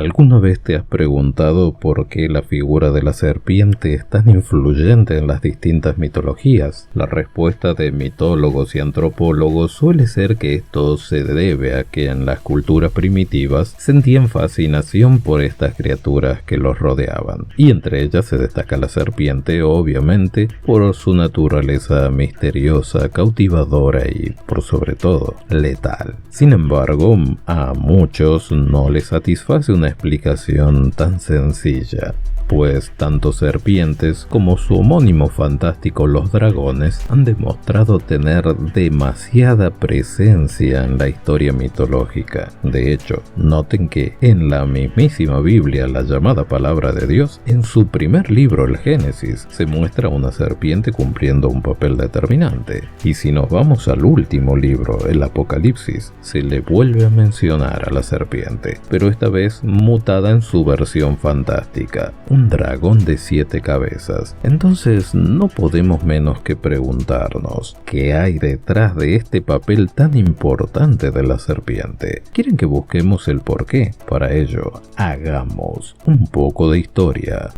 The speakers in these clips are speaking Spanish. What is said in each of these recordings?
¿Alguna vez te has preguntado por qué la figura de la serpiente es tan influyente en las distintas mitologías? La respuesta de mitólogos y antropólogos suele ser que esto se debe a que en las culturas primitivas sentían fascinación por estas criaturas que los rodeaban, y entre ellas se destaca la serpiente, obviamente, por su naturaleza misteriosa, cautivadora y, por sobre todo, letal. Sin embargo, a muchos no les satisface una explicación tan sencilla, pues tanto serpientes como su homónimo fantástico los dragones han demostrado tener demasiada presencia en la historia mitológica. De hecho, noten que en la mismísima Biblia, la llamada Palabra de Dios, en su primer libro, el Génesis, se muestra una serpiente cumpliendo un papel determinante. Y si nos vamos al último libro, el Apocalipsis, se le vuelve a mencionar a la serpiente, pero esta vez mutada en su versión fantástica. Un dragón de 7 cabezas. Entonces no podemos menos que preguntarnos ¿qué hay detrás de este papel tan importante de la serpiente? ¿Quieren que busquemos el porqué? Para ello, hagamos un poco de historia.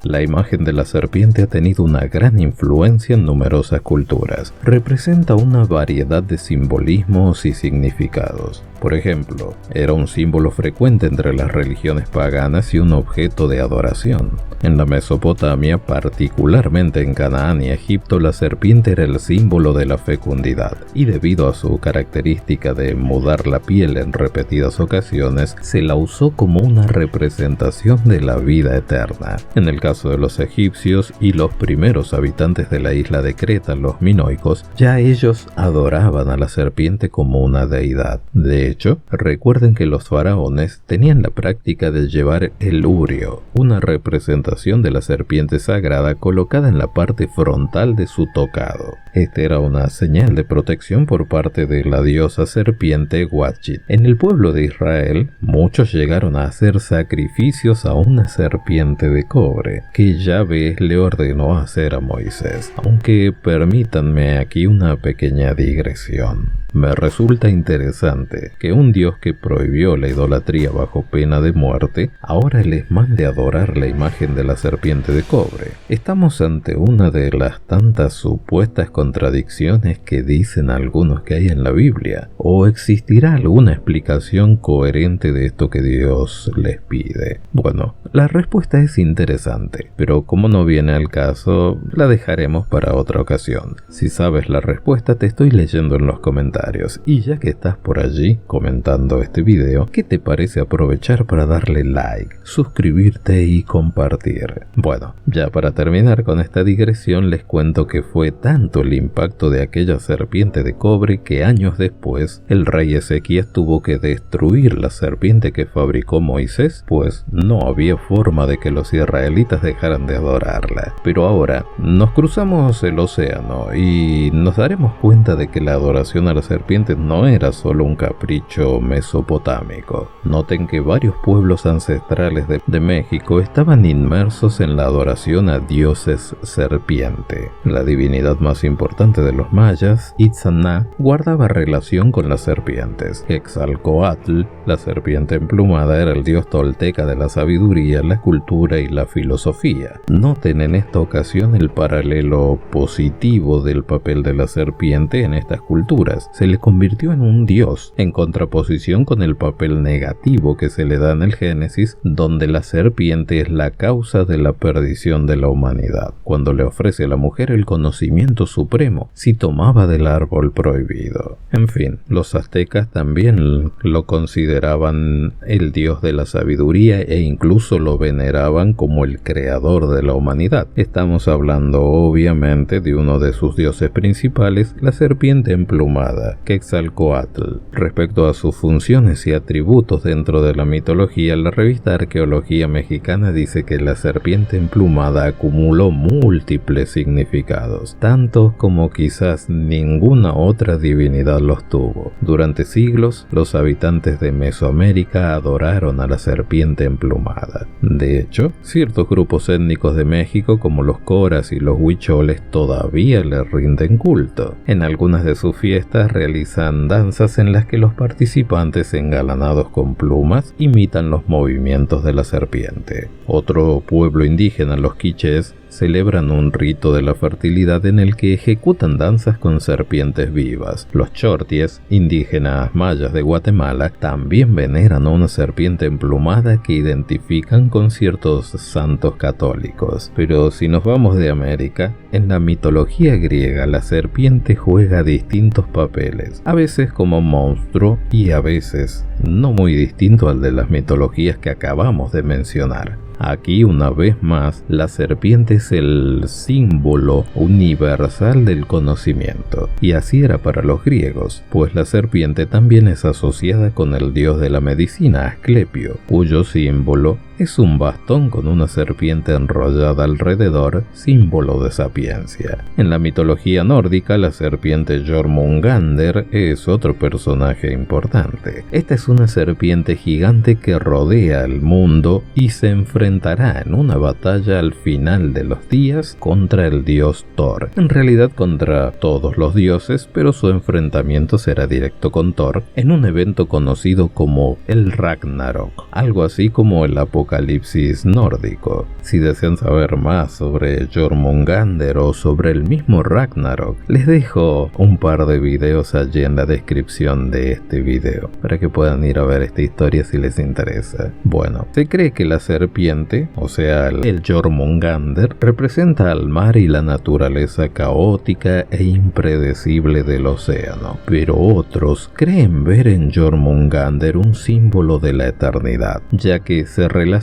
La imagen de la serpiente ha tenido una gran influencia en numerosas culturas. Representa una variedad de simbolismos y significados. Por ejemplo, era un símbolo frecuente entre las religiones paganas y un objeto de adoración. En la Mesopotamia, particularmente en Canaán y Egipto, la serpiente era el símbolo de la fecundidad, y debido a su característica de mudar la piel en repetidas ocasiones, se la usó como una representación de la vida eterna. En el caso de los egipcios y los primeros habitantes de la isla de Creta, los minoicos, ya ellos adoraban a la serpiente como una deidad. De hecho, recuerden que los faraones tenían la práctica de llevar el urio, una representación de la serpiente sagrada colocada en la parte frontal de su tocado. Esta era una señal de protección por parte de la diosa serpiente Watchit. En el pueblo de Israel, muchos llegaron a hacer sacrificios a una serpiente de cobre, que Yahvé le ordenó hacer a Moisés. Aunque permítanme aquí una pequeña digresión. Me resulta interesante que un dios que prohibió la idolatría bajo pena de muerte, ahora les mande adorar la imagen de la serpiente de cobre. Estamos ante una de las tantas supuestas contradicciones que dicen algunos que hay en la Biblia, ¿o existirá alguna explicación coherente de esto que Dios les pide? Bueno, la respuesta es interesante, pero como no viene al caso, la dejaremos para otra ocasión. Si sabes la respuesta, te estoy leyendo en los comentarios. Y ya que estás por allí comentando este video, ¿qué te parece aprovechar para darle like, suscribirte y compartir? Bueno, ya para terminar con esta digresión, les cuento que fue tanto el impacto de aquella serpiente de cobre que años después el rey Ezequías tuvo que destruir la serpiente que fabricó Moisés, pues no había forma de que los israelitas dejaran de adorarla. Pero ahora nos cruzamos el océano y nos daremos cuenta de que la adoración a la serpientes no era solo un capricho mesopotámico. Noten que varios pueblos ancestrales de México estaban inmersos en la adoración a dioses serpiente. La divinidad más importante de los mayas, Itzana, guardaba relación con las serpientes. Quetzalcóatl, la serpiente emplumada, era el dios tolteca de la sabiduría, la cultura y la filosofía. Noten en esta ocasión el paralelo positivo del papel de la serpiente en estas culturas. Se le convirtió en un dios, en contraposición con el papel negativo que se le da en el Génesis, donde la serpiente es la causa de la perdición de la humanidad, cuando le ofrece a la mujer el conocimiento supremo si tomaba del árbol prohibido. En fin, los aztecas también lo consideraban el dios de la sabiduría e incluso lo veneraban como el creador de la humanidad. Estamos hablando obviamente de uno de sus dioses principales, la serpiente emplumada. emplumada, Quetzalcóatl. Respecto a sus funciones y atributos dentro de la mitología, la revista Arqueología Mexicana dice que la serpiente emplumada acumuló múltiples significados, tantos como quizás ninguna otra divinidad los tuvo. Durante siglos, los habitantes de Mesoamérica adoraron a la serpiente emplumada. De hecho, ciertos grupos étnicos de México, como los coras y los huicholes, todavía le rinden culto. En algunas de sus fiestas realizan danzas en las que los participantes, engalanados con plumas, imitan los movimientos de la serpiente. Otro pueblo indígena, los quichés, celebran un rito de la fertilidad en el que ejecutan danzas con serpientes vivas. Los chorties, indígenas mayas de Guatemala, también veneran a una serpiente emplumada que identifican con ciertos santos católicos. Pero si nos vamos de América, en la mitología griega la serpiente juega distintos papeles, a veces como monstruo y a veces no muy distinto al de las mitologías que acabamos de mencionar. Aquí, una vez más, la serpiente es el símbolo universal del conocimiento, y así era para los griegos, pues la serpiente también es asociada con el dios de la medicina, Asclepio, cuyo símbolo es un bastón con una serpiente enrollada alrededor, símbolo de sapiencia. En la mitología nórdica, la serpiente Jormungandr es otro personaje importante. Esta es una serpiente gigante que rodea el mundo y se enfrentará en una batalla al final de los días contra el dios Thor. En realidad contra todos los dioses, pero su enfrentamiento será directo con Thor en un evento conocido como el Ragnarok, algo así como el apocalipsis nórdico. Si desean saber más sobre Jormungandr o sobre el mismo Ragnarok, les dejo un par de videos allí en la descripción de este video para que puedan ir a ver esta historia si les interesa. Bueno, se cree que la serpiente, o sea el Jormungandr, representa al mar y la naturaleza caótica e impredecible del océano, pero otros creen ver en Jormungandr un símbolo de la eternidad, ya que se relaciona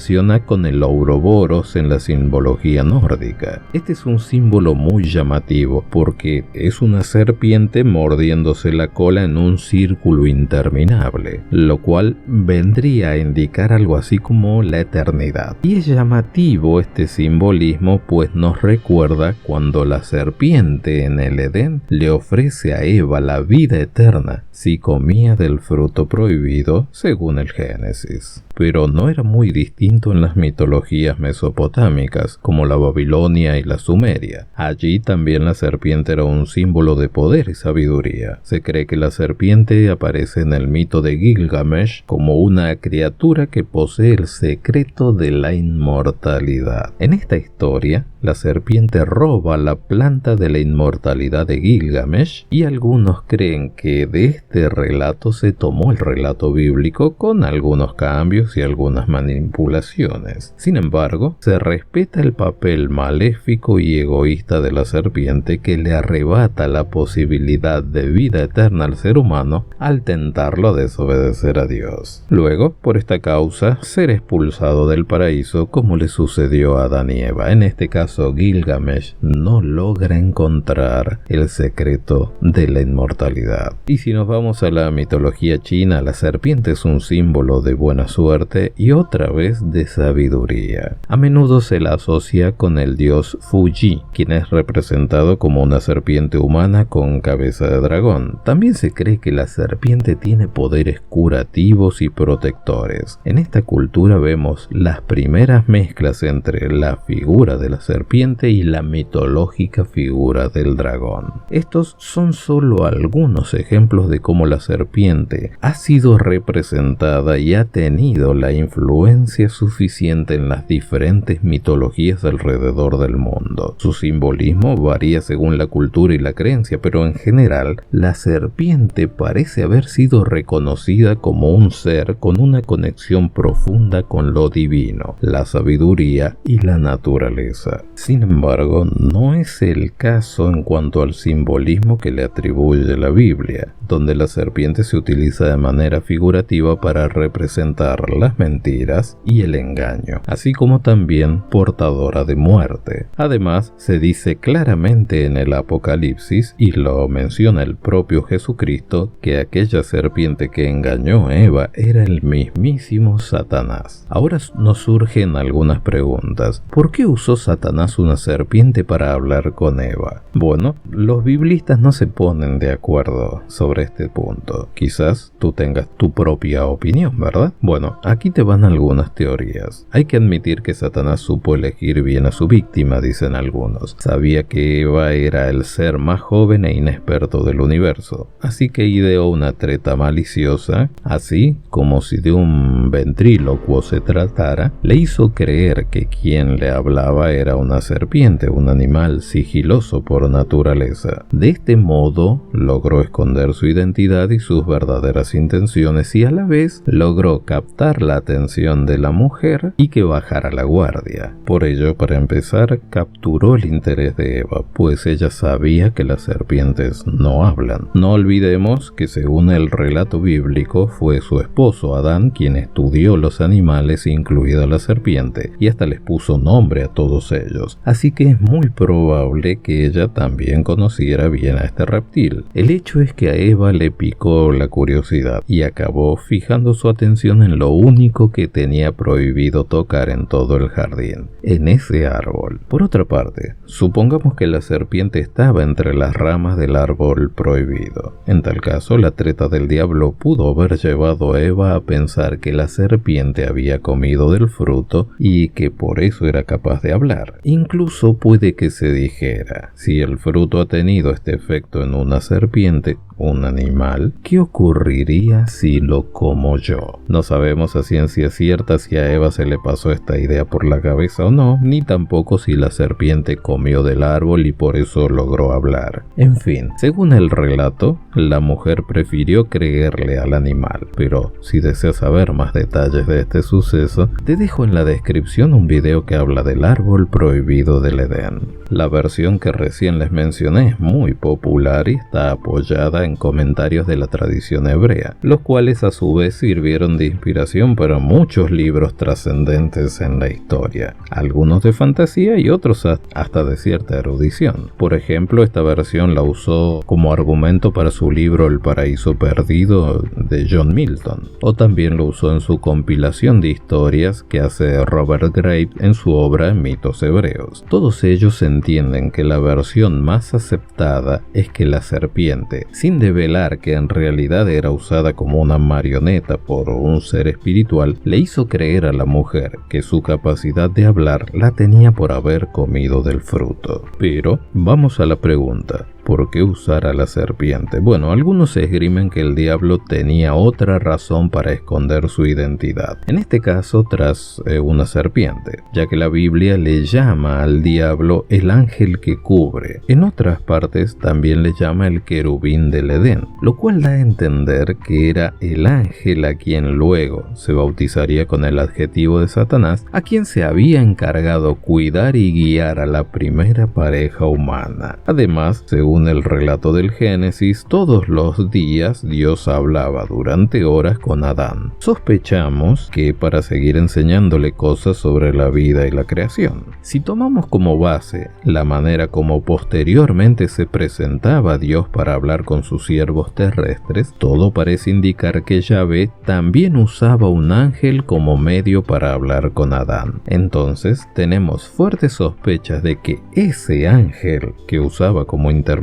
con el Ouroboros en la simbología nórdica. Este es un símbolo muy llamativo porque es una serpiente mordiéndose la cola en un círculo interminable, lo cual vendría a indicar algo así como la eternidad. Y es llamativo este simbolismo, pues nos recuerda cuando la serpiente en el Edén le ofrece a Eva la vida eterna si comía del fruto prohibido según el Génesis. Pero no era muy distinto en las mitologías mesopotámicas, como la Babilonia y la Sumeria. Allí también la serpiente era un símbolo de poder y sabiduría. Se cree que la serpiente aparece en el mito de Gilgamesh como una criatura que posee el secreto de la inmortalidad. En esta historia, la serpiente roba la planta de la inmortalidad de Gilgamesh, y algunos creen que de este relato se tomó el relato bíblico con algunos cambios y algunas manipulaciones. Sin embargo, se respeta el papel maléfico y egoísta de la serpiente, que le arrebata la posibilidad de vida eterna al ser humano al tentarlo a desobedecer a Dios. Luego, por esta causa, ser expulsado del paraíso, como le sucedió a Adán y Eva. En este caso, Gilgamesh no logra encontrar el secreto de la inmortalidad. Y si nos vamos a la mitología china, la serpiente es un símbolo de buena suerte y otra vez de sabiduría. A menudo se la asocia con el dios Fuji, quien es representado como una serpiente humana con cabeza de dragón. También se cree que la serpiente tiene poderes curativos y protectores. En esta cultura vemos las primeras mezclas entre la figura de la serpiente y la mitológica figura del dragón. Estos son solo algunos ejemplos de cómo la serpiente ha sido representada y ha tenido la influencia suficiente en las diferentes mitologías alrededor del mundo. Su simbolismo varía según la cultura y la creencia, pero en general la serpiente parece haber sido reconocida como un ser con una conexión profunda con lo divino, la sabiduría y la naturaleza. Sin embargo, no es el caso en cuanto al simbolismo que le atribuye la Biblia, donde la serpiente se utiliza de manera figurativa para representar las mentiras y el engaño, así como también portadora de muerte. Además, se dice claramente en el Apocalipsis, y lo menciona el propio Jesucristo, que aquella serpiente que engañó a Eva era el mismísimo Satanás. Ahora nos surgen algunas preguntas. ¿Por qué usó Satanás una serpiente para hablar con Eva? Bueno, los biblistas no se ponen de acuerdo sobre este punto. Quizás tú tengas tu propia opinión, ¿verdad? Bueno, aquí te van algunas teorías. Hay que admitir que Satanás supo elegir bien a su víctima, dicen algunos. Sabía que Eva era el ser más joven e inexperto del universo, así que ideó una treta maliciosa, así como si de un ventrílocuo se tratara. Le hizo creer que quien le hablaba era una serpiente, un animal sigiloso por naturaleza. De este modo logró esconder su identidad y sus verdaderas intenciones, y a la vez logró captar la atención de la mujer y que bajara la guardia. Por ello, para empezar, capturó el interés de Eva, pues ella sabía que las serpientes no hablan. No olvidemos que según el relato bíblico fue su esposo Adán quien estudió los animales, incluida la serpiente, y hasta les puso nombre a todos ellos, así que es muy probable que ella también conociera bien a este reptil. El hecho es que a Eva le picó la curiosidad y acabó fijando su atención en lo único que tenía prohibido tocar en todo el jardín, en ese árbol. Por otra parte, supongamos que la serpiente estaba entre las ramas del árbol prohibido. En tal caso, la treta del diablo pudo haber llevado a Eva a pensar que la serpiente había comido del fruto y que por eso era capaz de hablar. Incluso puede que se dijera, si el fruto ha tenido este efecto en una serpiente, un animal, ¿qué ocurriría si lo como yo? No sabemos a ciencia cierta si a Eva se le pasó esta idea por la cabeza o no, ni tampoco si la serpiente comió del árbol y por eso logró hablar. En fin, según el relato, la mujer prefirió creerle al animal, pero si deseas saber más detalles de este suceso, te dejo en la descripción un video que habla del árbol prohibido del Edén. La versión que recién les mencioné es muy popular y está apoyada en comentarios de la tradición hebrea, los cuales a su vez sirvieron de inspiración para muchos libros trascendentes en la historia, algunos de fantasía y otros hasta de cierta erudición. Por ejemplo, esta versión la usó como argumento para su libro El Paraíso Perdido de John Milton, o también lo usó en su compilación de historias que hace Robert Graves en su obra Mitos Hebreos. Todos ellos entienden que la versión más aceptada es que la serpiente, sin develar que en realidad era usada como una marioneta por un ser espiritual, le hizo creer a la mujer que su capacidad de hablar la tenía por haber comido del fruto. Pero vamos a la pregunta. ¿Por qué usar a la serpiente? Bueno, algunos esgrimen que el diablo tenía otra razón para esconder su identidad, en este caso tras una serpiente, ya que la Biblia le llama al diablo el ángel que cubre. En otras partes también le llama el querubín del Edén, lo cual da a entender que era el ángel a quien luego se bautizaría con el adjetivo de Satanás, a quien se había encargado cuidar y guiar a la primera pareja humana. Además, según el relato del Génesis, todos los días Dios hablaba durante horas con Adán. Sospechamos que para seguir enseñándole cosas sobre la vida y la creación. Si tomamos como base la manera como posteriormente se presentaba Dios para hablar con sus siervos terrestres, todo parece indicar que Yahvé también usaba un ángel como medio para hablar con Adán. Entonces, tenemos fuertes sospechas de que ese ángel que usaba como intermediario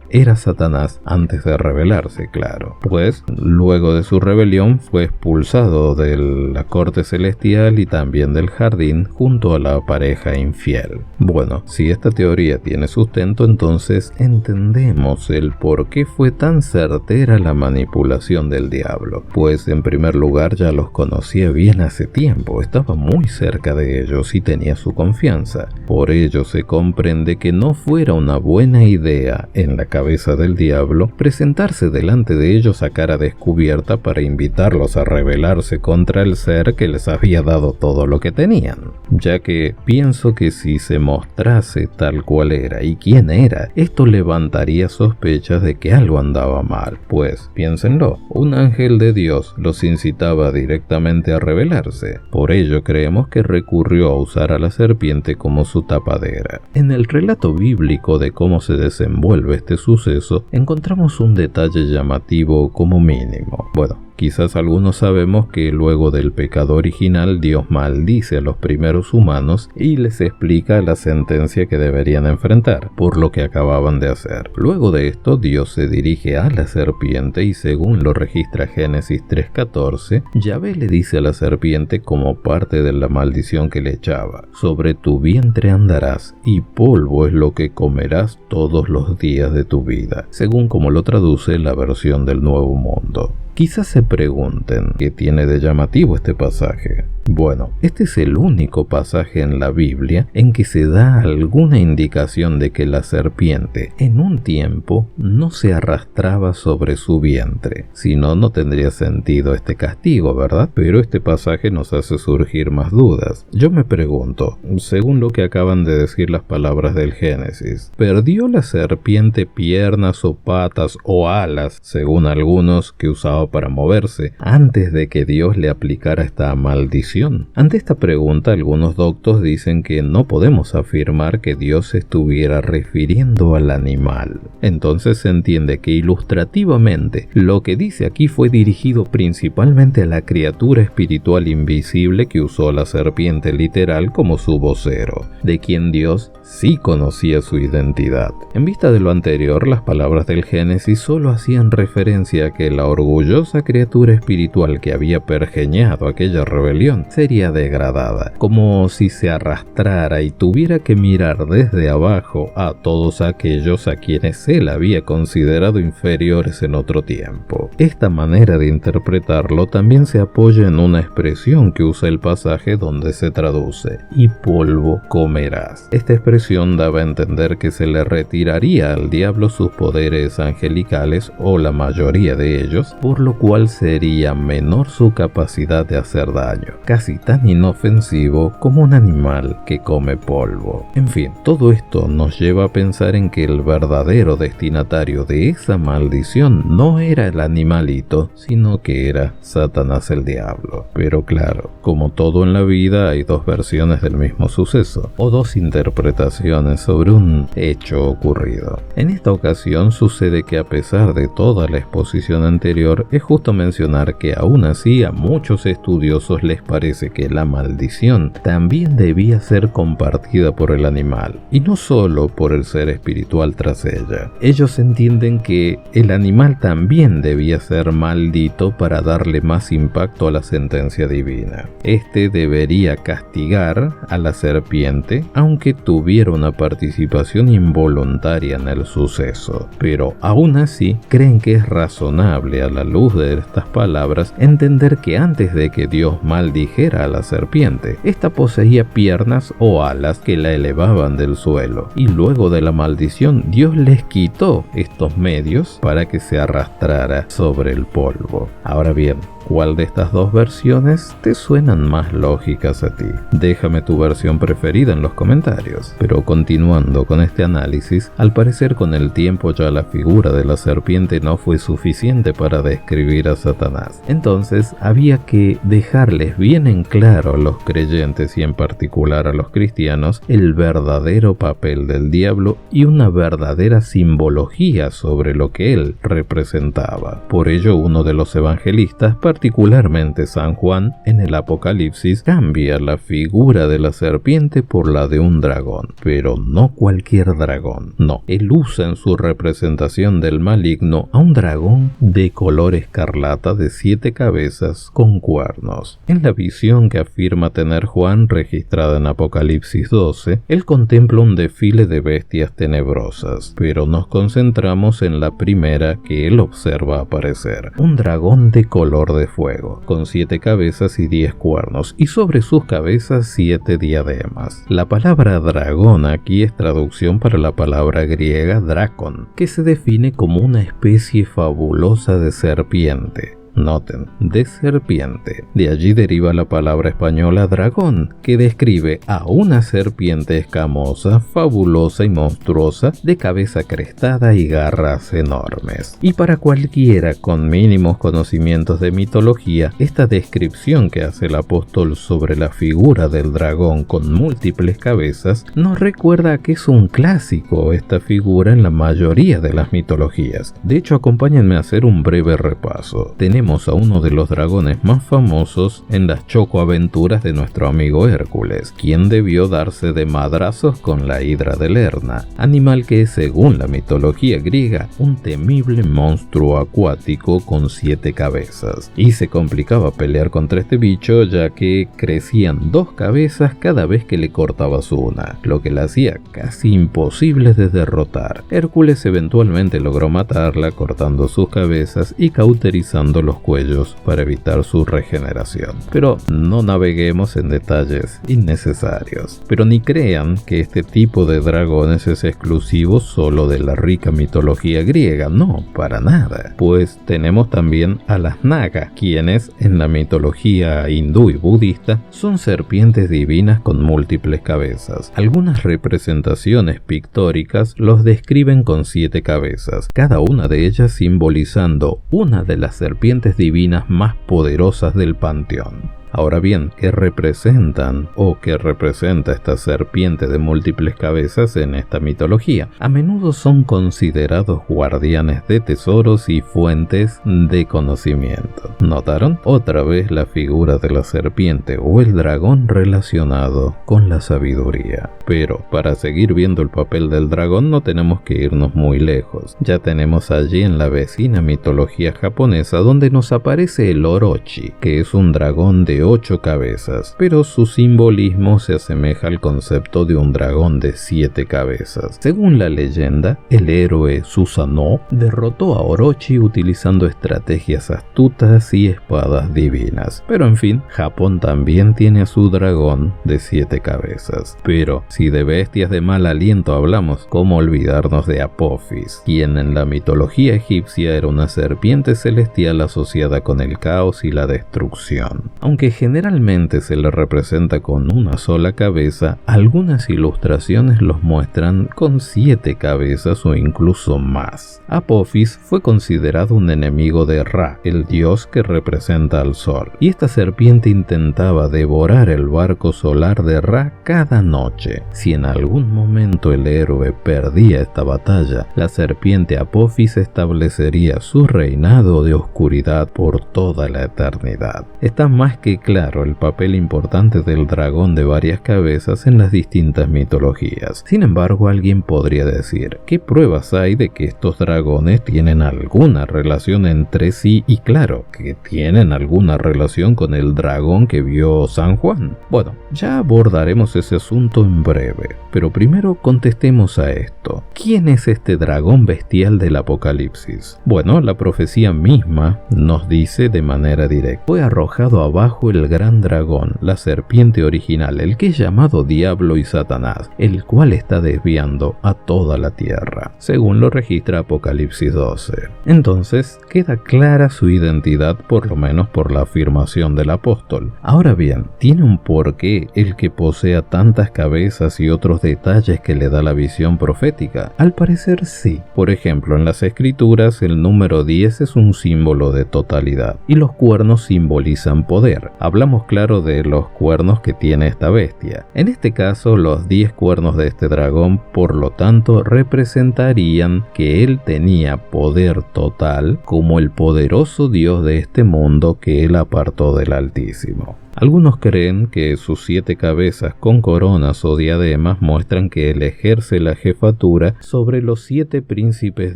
era Satanás antes de rebelarse, claro, pues luego de su rebelión fue expulsado de la corte celestial y también del jardín junto a la pareja infiel. Bueno, si esta teoría tiene sustento, entonces entendemos el por qué fue tan certera la manipulación del diablo, pues en primer lugar ya los conocía bien hace tiempo, estaba muy cerca de ellos y tenía su confianza. Por ello se comprende que no fuera una buena idea idea en la cabeza del diablo presentarse delante de ellos a cara descubierta para invitarlos a rebelarse contra el ser que les había dado todo lo que tenían, ya que pienso que si se mostrase tal cual era y quién era, esto levantaría sospechas de que algo andaba mal, pues, piénsenlo, un ángel de Dios los incitaba directamente a rebelarse. Por ello creemos que recurrió a usar a la serpiente como su tapadera. En el relato bíblico de cómo se desenvuelve este suceso, encontramos un detalle llamativo como mínimo. Bueno, quizás algunos sabemos que luego del pecado original Dios maldice a los primeros humanos y les explica la sentencia que deberían enfrentar por lo que acababan de hacer. Luego de esto Dios se dirige a la serpiente y según lo registra Génesis 3:14, Yahvé le dice a la serpiente como parte de la maldición que le echaba: sobre tu vientre andarás y polvo es lo que comerás todos los días de tu vida, según como lo traduce la versión del Nuevo Mundo. Quizás se pregunten, ¿qué tiene de llamativo este pasaje? Bueno, este es el único pasaje en la Biblia en que se da alguna indicación de que la serpiente en un tiempo no se arrastraba sobre su vientre, si no, no tendría sentido este castigo, ¿verdad? Pero este pasaje nos hace surgir más dudas. Yo me pregunto, según lo que acaban de decir las palabras del Génesis, ¿perdió la serpiente piernas o patas o alas, según algunos, que usaba para moverse, antes de que Dios le aplicara esta maldición? Ante esta pregunta, algunos doctos dicen que no podemos afirmar que Dios se estuviera refiriendo al animal. Entonces se entiende que ilustrativamente lo que dice aquí fue dirigido principalmente a la criatura espiritual invisible que usó la serpiente literal como su vocero, de quien Dios sí conocía su identidad. En vista de lo anterior, las palabras del Génesis solo hacían referencia a que la orgullosa criatura espiritual que había pergeñado aquella rebelión sería degradada, como si se arrastrara y tuviera que mirar desde abajo a todos aquellos a quienes él había considerado inferiores en otro tiempo. Esta manera de interpretarlo también se apoya en una expresión que usa el pasaje donde se traduce: y polvo comerás. Esta expresión daba a entender que se le retiraría al diablo sus poderes angelicales, o la mayoría de ellos, por lo cual sería menor su capacidad de hacer daño, casi tan inofensivo como un animal que come polvo. En fin, todo esto nos lleva a pensar en que el verdadero destinatario de esa maldición no era el animalito, sino que era Satanás el diablo. Pero claro, como todo en la vida, hay dos versiones del mismo suceso, o dos interpretaciones sobre un hecho ocurrido. En esta ocasión sucede que, a pesar de toda la exposición anterior, es justo mencionar que aún así a muchos estudiosos les parece que la maldición también debía ser compartida por el animal, y no solo por el ser espiritual tras ella. Ellos entienden que el animal también debía ser maldito para darle más impacto a la sentencia divina. Este debería castigar a la serpiente, aunque tuviera una participación involuntaria en el suceso. Pero aún así, creen que es razonable, a la luz de estas palabras, entender que antes de que Dios maldijera a la serpiente, esta poseía piernas o alas que la elevaban del suelo, y luego de la maldición Dios les quitó estos medios para que se arrastrara sobre el polvo. Ahora bien, ¿cuál de estas dos versiones te suenan más lógicas a ti? Déjame tu versión preferida en los comentarios. Pero continuando con este análisis, al parecer con el tiempo ya la figura de la serpiente no fue suficiente para describir a Satanás. Entonces había que dejarles bien en claro a los creyentes y en particular a los cristianos el verdadero papel del diablo y una verdadera simbología sobre lo que él representaba. Por ello, uno de los evangelistas, particularmente San Juan, en el Apocalipsis, cambia la figura de la serpiente por la de un dragón, pero no cualquier dragón, no. Él usa en su representación del maligno a un dragón de color escarlata de 7 cabezas con cuernos. En la visión que afirma tener Juan, registrada en Apocalipsis 12, él contempla un desfile de bestias tenebrosas, pero nos concentramos en la primera que él observa aparecer: un dragón de color de de fuego, con 7 cabezas y 10 cuernos, y sobre sus cabezas 7 diademas. La palabra dragón aquí es traducción para la palabra griega drakon, que se define como una especie fabulosa de serpiente. Noten, de serpiente. De allí deriva la palabra española dragón, que describe a una serpiente escamosa, fabulosa y monstruosa, de cabeza crestada y garras enormes. Y para cualquiera con mínimos conocimientos de mitología, esta descripción que hace el apóstol sobre la figura del dragón con múltiples cabezas nos recuerda que es un clásico esta figura en la mayoría de las mitologías. De hecho, acompáñenme a hacer un breve repaso. Tenemos a uno de los dragones más famosos en las chocoaventuras de nuestro amigo Hércules, quien debió darse de madrazos con la hidra de Lerna, animal que es, según la mitología griega, un temible monstruo acuático con 7 cabezas, y se complicaba pelear contra este bicho ya que crecían 2 cabezas cada vez que le cortabas una, lo que la hacía casi imposible de derrotar. Hércules eventualmente logró matarla cortando sus cabezas y cauterizando los cuellos para evitar su regeneración. Pero no naveguemos en detalles innecesarios. Pero ni crean que este tipo de dragones es exclusivo solo de la rica mitología griega, no, para nada. Pues tenemos también a las nagas, quienes en la mitología hindú y budista son serpientes divinas con múltiples cabezas. Algunas representaciones pictóricas los describen con 7 cabezas, cada una de ellas simbolizando una de las serpientes divinas más poderosas del panteón. Ahora bien, ¿qué representan o qué representa esta serpiente de múltiples cabezas en esta mitología? A menudo son considerados guardianes de tesoros y fuentes de conocimiento. ¿Notaron? Otra vez la figura de la serpiente o el dragón relacionado con la sabiduría. Pero para seguir viendo el papel del dragón no tenemos que irnos muy lejos. Ya tenemos allí en la vecina mitología japonesa donde nos aparece el Orochi, que es un dragón de 8 cabezas, pero su simbolismo se asemeja al concepto de un dragón de 7 cabezas. Según la leyenda, el héroe Susanoo derrotó a Orochi utilizando estrategias astutas y espadas divinas. Pero en fin, Japón también tiene a su dragón de 7 cabezas. Pero si de bestias de mal aliento hablamos, ¿cómo olvidarnos de Apophis, quien en la mitología egipcia era una serpiente celestial asociada con el caos y la destrucción? Aunque generalmente se le representa con una sola cabeza, algunas ilustraciones los muestran con 7 cabezas o incluso más. Apophis fue considerado un enemigo de Ra, el dios que representa al sol, y esta serpiente intentaba devorar el barco solar de Ra cada noche. Si en algún momento el héroe perdía esta batalla, la serpiente Apophis establecería su reinado de oscuridad por toda la eternidad. Está más que claro el papel importante del dragón de varias cabezas en las distintas mitologías. Sin embargo, alguien podría decir, ¿qué pruebas hay de que estos dragones tienen alguna relación entre sí? Y claro, que tienen alguna relación con el dragón que vio San Juan. Bueno, ya abordaremos ese asunto en breve, pero primero contestemos a esto. ¿Quién es este dragón bestial del Apocalipsis? Bueno, la profecía misma nos dice de manera directa: fue arrojado abajo el gran dragón, la serpiente original, el que es llamado Diablo y Satanás, el cual está desviando a toda la tierra, según lo registra Apocalipsis 12. Entonces, queda clara su identidad, por lo menos por la afirmación del apóstol. Ahora bien, ¿tiene un porqué el que posea tantas cabezas y otros detalles que le da la visión profética? Al parecer sí. Por ejemplo, en las escrituras el número 10 es un símbolo de totalidad y los cuernos simbolizan poder. Hablamos claro de los cuernos que tiene esta bestia. En este caso, los 10 cuernos de este dragón, por lo tanto, representarían que él tenía poder total como el poderoso Dios de este mundo que él apartó del Altísimo. Algunos creen que sus 7 cabezas con coronas o diademas muestran que él ejerce la jefatura sobre los 7 príncipes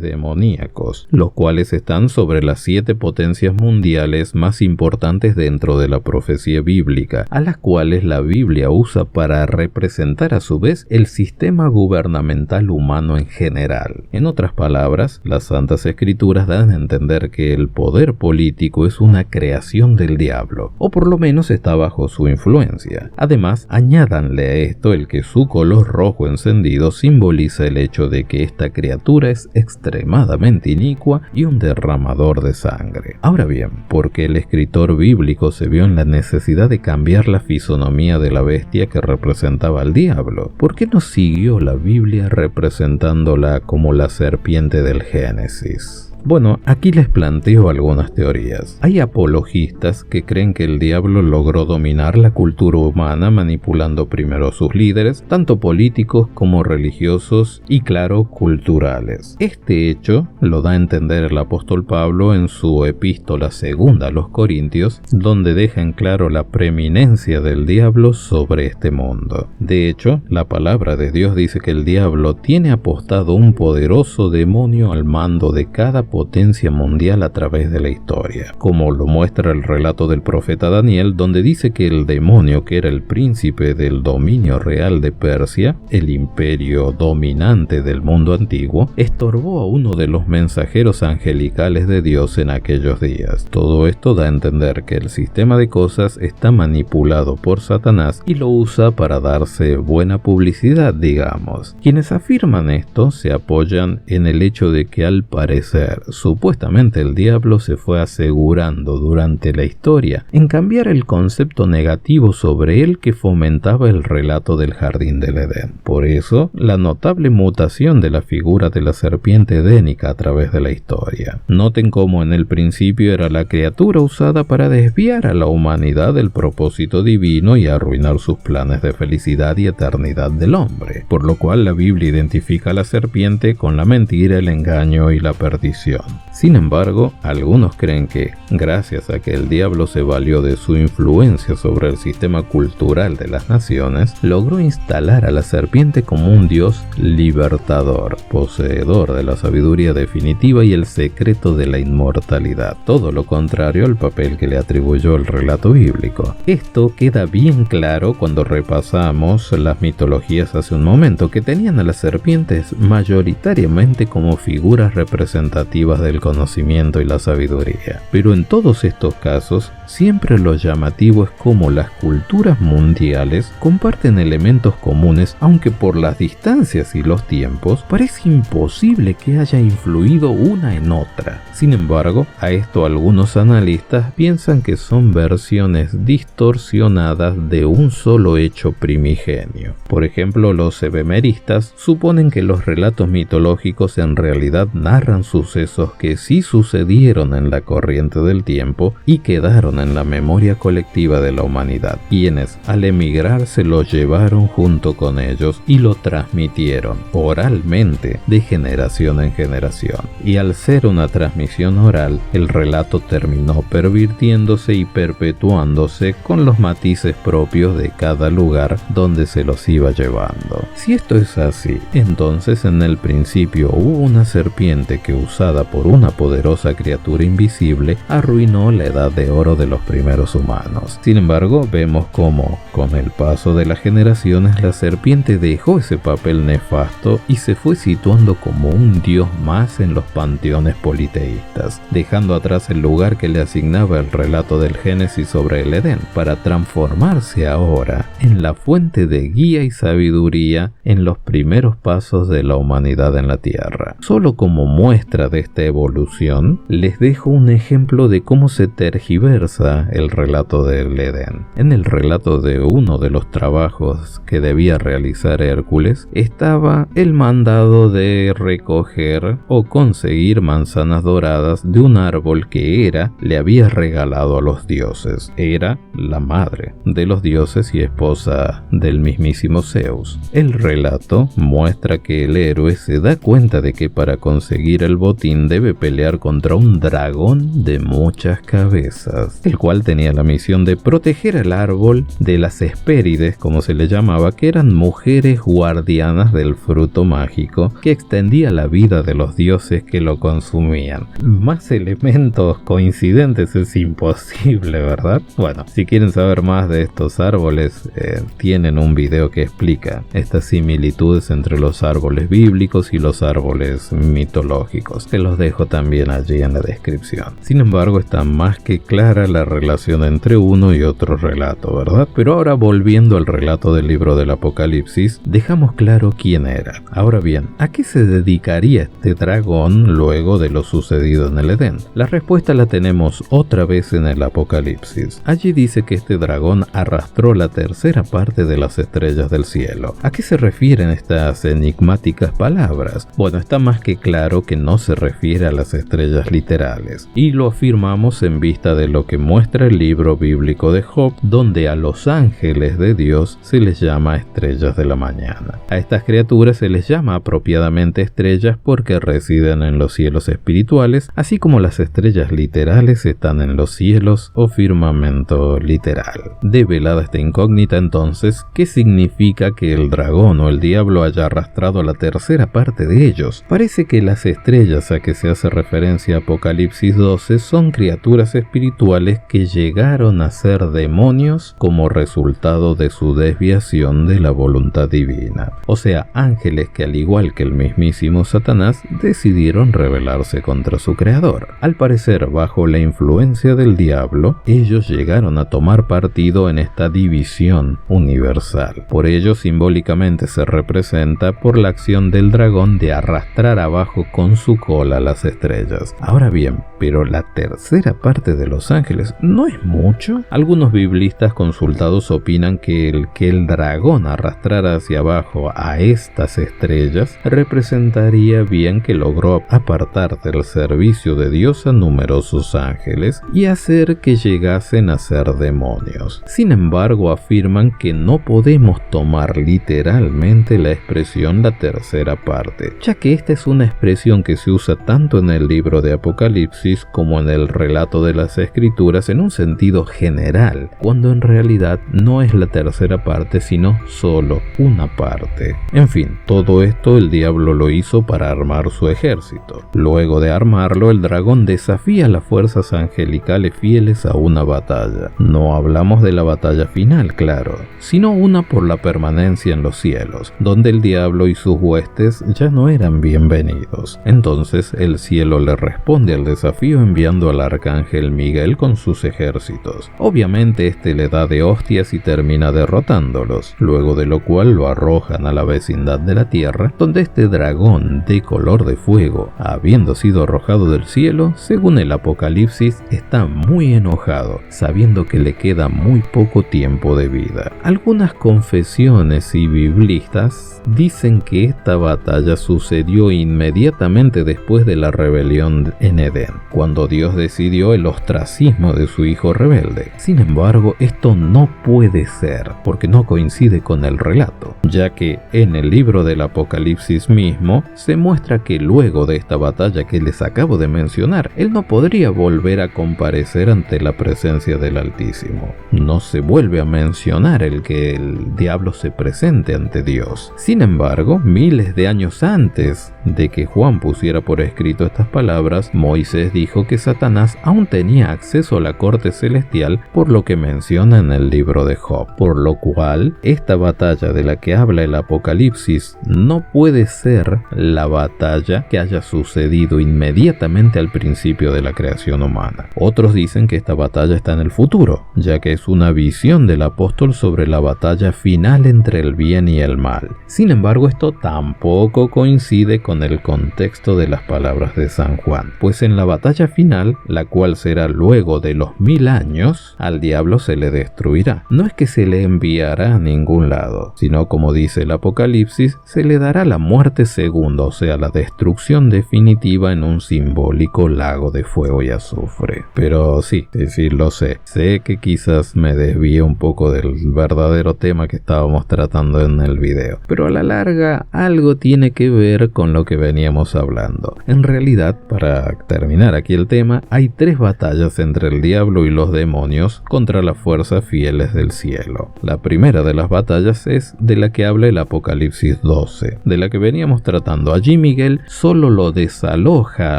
demoníacos, los cuales están sobre las 7 potencias mundiales más importantes dentro de la profecía bíblica, a las cuales la Biblia usa para representar a su vez el sistema gubernamental humano en general. En otras palabras, las Santas Escrituras dan a entender que el poder político es una creación del diablo, o por lo menos está bajo su influencia. Además, añádanle a esto el que su color rojo encendido simboliza el hecho de que esta criatura es extremadamente inicua y un derramador de sangre. Ahora bien, ¿por qué el escritor bíblico se vio en la necesidad de cambiar la fisonomía de la bestia que representaba al diablo? ¿Por qué no siguió la Biblia representándola como la serpiente del Génesis? Bueno, aquí les planteo algunas teorías. Hay apologistas que creen que el diablo logró dominar la cultura humana manipulando primero a sus líderes, tanto políticos como religiosos y, claro, culturales. Este hecho lo da a entender el apóstol Pablo en su epístola segunda a los Corintios, donde deja en claro la preeminencia del diablo sobre este mundo. De hecho, la palabra de Dios dice que el diablo tiene apostado un poderoso demonio al mando de cada potencia mundial a través de la historia, como lo muestra el relato del profeta Daniel, donde dice que el demonio, que era el príncipe del dominio real de Persia, el imperio dominante del mundo antiguo, estorbó a uno de los mensajeros angelicales de Dios en aquellos días. Todo esto da a entender que el sistema de cosas está manipulado por Satanás y lo usa para darse buena publicidad, digamos. Quienes afirman esto se apoyan en el hecho de que al parecer supuestamente el diablo se fue asegurando durante la historia en cambiar el concepto negativo sobre él que fomentaba el relato del jardín del Edén. Por eso, la notable mutación de la figura de la serpiente edénica a través de la historia. Noten cómo en el principio era la criatura usada para desviar a la humanidad del propósito divino y arruinar sus planes de felicidad y eternidad del hombre, por lo cual la Biblia identifica a la serpiente con la mentira, el engaño y la perdición. Sin embargo, algunos creen que, gracias a que el diablo se valió de su influencia sobre el sistema cultural de las naciones, logró instalar a la serpiente como un dios libertador, poseedor de la sabiduría definitiva y el secreto de la inmortalidad, todo lo contrario al papel que le atribuyó el relato bíblico. Esto queda bien claro cuando repasamos las mitologías hace un momento, que tenían a las serpientes mayoritariamente como figuras representativas del conocimiento y la sabiduría. Pero en todos estos casos, siempre lo llamativo es cómo las culturas mundiales comparten elementos comunes, aunque por las distancias y los tiempos parece imposible que haya influido una en otra. Sin embargo, a esto algunos analistas piensan que son versiones distorsionadas de un solo hecho primigenio. Por ejemplo, los ebemeristas suponen que los relatos mitológicos en realidad narran sucesos que sí sucedieron en la corriente del tiempo y quedaron en la memoria colectiva de la humanidad, quienes al emigrar se lo llevaron junto con ellos y lo transmitieron oralmente de generación en generación. Y al ser una transmisión oral, el relato terminó pervirtiéndose y perpetuándose con los matices propios de cada lugar donde se los iba llevando. Si esto es así, entonces en el principio hubo una serpiente que, usada por una poderosa criatura invisible, arruinó la edad de oro de los primeros humanos. Sin embargo, vemos cómo, con el paso de las generaciones, la serpiente dejó ese papel nefasto y se fue situando como un dios más en los panteones politeístas, dejando atrás el lugar que le asignaba el relato del Génesis sobre el Edén, para transformarse ahora en la fuente de guía y sabiduría en los primeros pasos de la humanidad en la tierra. Solo como muestra de esta evolución, les dejo un ejemplo de cómo se tergiversa el relato del Edén. En el relato de uno de los trabajos que debía realizar Hércules, estaba el mandado de recoger o conseguir manzanas doradas de un árbol que Hera le había regalado a los dioses. Hera, la madre de los dioses y esposa del mismísimo Zeus. El relato muestra que el héroe se da cuenta de que para conseguir el botín Odín debe pelear contra un dragón de muchas cabezas, el cual tenía la misión de proteger el árbol de las Hespérides, como se le llamaba, que eran mujeres guardianas del fruto mágico que extendía la vida de los dioses que lo consumían. Más elementos coincidentes es imposible, ¿verdad? Bueno, si quieren saber más de estos árboles, tienen un video que explica estas similitudes entre los árboles bíblicos y los árboles mitológicos. Se los dejo también allí en la descripción. Sin embargo, está más que clara la relación entre uno y otro relato, ¿verdad? Pero ahora, volviendo al relato del libro del Apocalipsis, dejamos claro quién era. Ahora bien, ¿a qué se dedicaría este dragón luego de lo sucedido en el Edén? La respuesta la tenemos otra vez en el Apocalipsis. Allí dice que este dragón arrastró la tercera parte de las estrellas del cielo. ¿A qué se refieren estas enigmáticas palabras? Bueno, está más que claro que no se refiere a las estrellas literales, y lo afirmamos en vista de lo que muestra el libro bíblico de Job, donde a los ángeles de Dios se les llama estrellas de la mañana. A estas criaturas se les llama apropiadamente estrellas porque residen en los cielos espirituales, así como las estrellas literales están en los cielos o firmamento literal. Develada esta incógnita, entonces, ¿qué significa que el dragón o el diablo haya arrastrado la tercera parte de ellos? Parece que las estrellas a que se hace referencia Apocalipsis 12 son criaturas espirituales que llegaron a ser demonios como resultado de su desviación de la voluntad divina. O sea, ángeles que, al igual que el mismísimo Satanás, decidieron rebelarse contra su creador. Al parecer, bajo la influencia del diablo, ellos llegaron a tomar partido en esta división universal. Por ello, simbólicamente se representa por la acción del dragón de arrastrar abajo con su cola las estrellas. Ahora bien, pero la tercera parte de los ángeles no es mucho. Algunos biblistas consultados opinan que el dragón arrastrara hacia abajo a estas estrellas representaría bien que logró apartar del servicio de Dios a numerosos ángeles y hacer que llegasen a ser demonios. Sin embargo, afirman que no podemos tomar literalmente la expresión la tercera parte, ya que esta es una expresión que se usa tanto en el libro de Apocalipsis como en el relato de las Escrituras en un sentido general, cuando en realidad no es la tercera parte sino solo una parte. En fin, todo esto el diablo lo hizo para armar su ejército. Luego de armarlo, el dragón desafía a las fuerzas angelicales fieles a una batalla. No hablamos de la batalla final, claro, sino una por la permanencia en los cielos, donde el diablo y sus huestes ya no eran bienvenidos. Entonces el cielo le responde al desafío enviando al arcángel Miguel con sus ejércitos. Obviamente este le da de hostias y termina derrotándolos, luego de lo cual lo arrojan a la vecindad de la tierra, donde este dragón de color de fuego, habiendo sido arrojado del cielo, según el Apocalipsis, está muy enojado, sabiendo que le queda muy poco tiempo de vida. Algunas confesiones y biblistas dicen que esta batalla sucedió inmediatamente después de la rebelión en Edén, cuando Dios decidió el ostracismo de su hijo rebelde. Sin embargo, esto no puede ser, porque no coincide con el relato, ya que en el libro del Apocalipsis mismo se muestra que luego de esta batalla que les acabo de mencionar, él no podría volver a comparecer ante la presencia del Altísimo. No se vuelve a mencionar el que el diablo se presente ante Dios. Sin embargo, miles de años antes de que Juan pusiera por escrito estas palabras, Moisés dijo que Satanás aún tenía acceso a la corte celestial, por lo que menciona en el libro de Job, por lo cual esta batalla de la que habla el Apocalipsis no puede ser la batalla que haya sucedido inmediatamente al principio de la creación humana. Otros dicen que esta batalla está en el futuro, ya que es una visión del apóstol sobre la batalla final entre el bien y el mal. Sin embargo, esto tampoco coincide con el contexto de las palabras de San Juan, pues en la batalla final, la cual será luego de los 1000 años, al diablo se le destruirá. No es que se le enviará a ningún lado, sino, como dice el Apocalipsis, se le dará la muerte segunda, o sea, la destrucción definitiva en un simbólico lago de fuego y azufre. Pero sí, lo sé. Sé que quizás me desvíe un poco del verdadero tema que estábamos tratando en el video, pero a la larga algo tiene que ver con lo que veníamos hablando. En realidad, para terminar aquí el tema, hay 3 batallas entre el diablo y los demonios contra las fuerzas fieles del cielo. La primera de las batallas es de la que habla el Apocalipsis 12, de la que veníamos tratando. Allí Miguel solo lo desaloja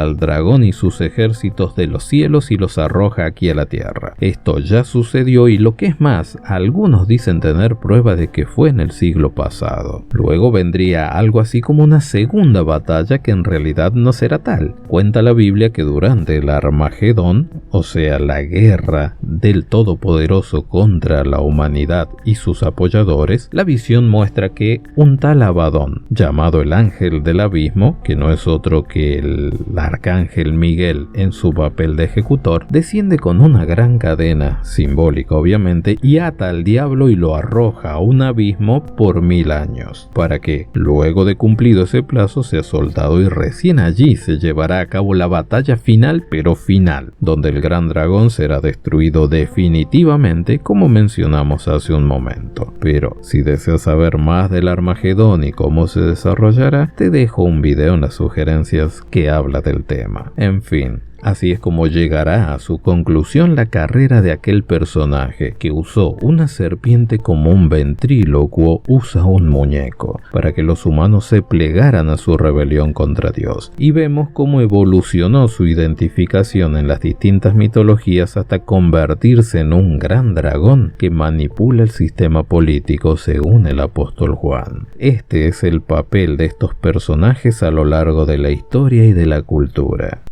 al dragón y sus ejércitos de los cielos y los arroja aquí a la tierra. Esto ya sucedió y lo que es más, algunos dicen tener prueba de que fue en el siglo pasado. Luego vendría algo así como una segunda batalla que en realidad no será tal. Cuenta la Biblia que durante el Armagedón, o sea la guerra del Todopoderoso contra la humanidad y sus apoyadores, la visión muestra que un tal Abadón, llamado el ángel del abismo, que no es otro que el arcángel Miguel en su papel de ejecutor, desciende con una gran cadena, simbólica obviamente, y ata al diablo y lo arroja a un abismo por 1000 años, para que, luego de cumplido ese plazo, sea soltado y recién allí se llevará a cabo la batalla final, pero final, donde el gran dragón será destruido definitivamente, como mencionamos hace un momento. Pero si deseas saber más del Armagedón y cómo se desarrollará, te dejo un video en las sugerencias que habla del tema. En fin, así es como llegará a su conclusión la carrera de aquel personaje que usó una serpiente como un ventrílocuo usa un muñeco, para que los humanos se plegaran a su rebelión contra Dios. Y vemos cómo evolucionó su identificación en las distintas mitologías hasta convertirse en un gran dragón que manipula el sistema político según el apóstol Juan. Este es el papel de estos personajes a lo largo de la historia y de la cultura.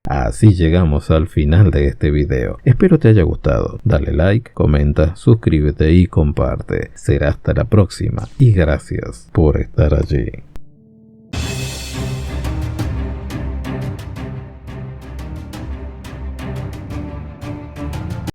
Así llegamos al final de este video. Espero te haya gustado. Dale like, comenta, suscríbete y comparte. Será hasta la próxima y gracias por estar allí.